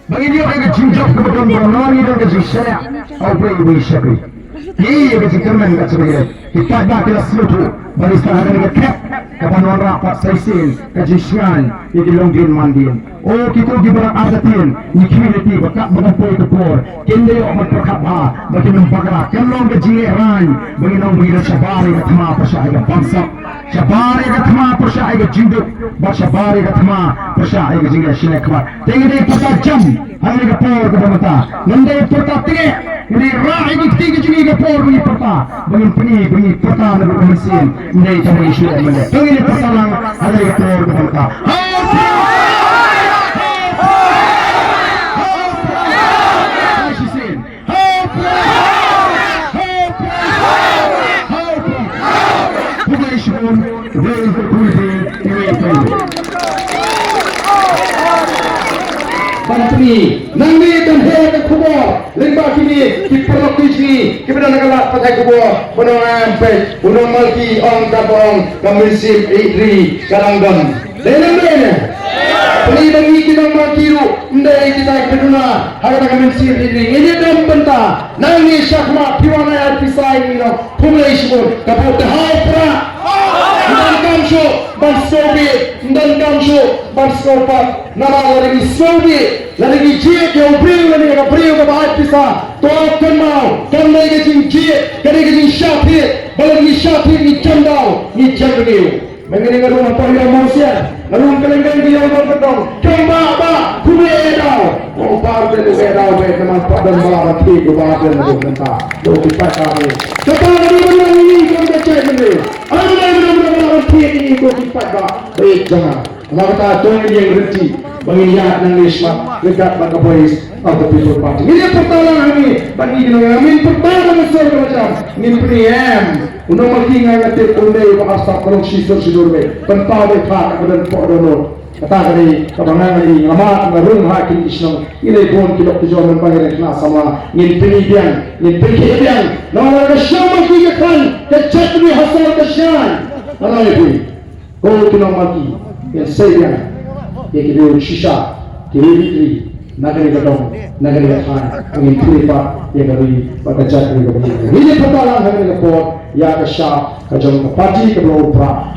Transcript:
bagi dia ke jinjak ke beton berani dan ke jisya apa yang bisa iya ke jikaman ke sebagai kita dah kita seluruh bagi sekarang ke kep kapan rapat saisin ke jisyan di longgin mandin oh kita di barang adatin ni community bakak mengampoi ke por kende amat perkaba bagi nembagara kelong ke jiran bagi nong bagi sabari ke thama pasai ke bangsa sabari ke thama pasai ke jinduk ba sabari ke thama pasai ke jingga sinekwa tengde pata jam hari ke por ke bamata nende pata tige ini rahi ke tige jingi ke por bagi pata bagi pata na bermesin nei tamu isu mele tengde pata lang hari ke por ke bamata Bantri, nanti dan hebat kubo, lembah kini, kiperok kini, kita nak kalah pakai kubo, penongan pej, penong malki, ong kapong, kamisim, idri, karangdon, dengar. Peni bagi kita makiru, ndai kita keduna, harga kamisim idri, ini dam benta, nanti syakma, piwana artisai ini, pulai sebut, kapok dahai pra. Dan kamsho Soviet dan kamsho Soviet nama lagi Soviet lagi jie ke obril lagi ke obril ke bahas pisah token mau kan lagi jie kan lagi syafir lagi syafir ni cendau ni cendau mengenai rumah pahaya manusia lalu kelenggang dia orang ketong coba apa kuedau oh partai kuedau baik teman padan malam hati kubadan itu mentah do kita kami kepada dia ini kita cek ini ini ikut pada baik jangan maka tuan yang berhenti mengingat nangismat dekat pada polis atau people party ini pertolongan ini bagi kita amin pertolongan besar macam ini PM untuk mengingat ngerti undai bahasa kalau sisur be pentau be tak kemudian podono kata kali kebangan ini ngamat ngarung hakim Islam ini pun tidak tujuan panggil kelas sama ini pendidikan nama syama kita kan kecatri hasil kesyan mana itu kau kena mati yang saya yang kita sisa kiri negeri gedong negeri khan ingin kripa yang dari pada jatuh ini pertolongan hari ini pun ya kesah kejong parti ke beberapa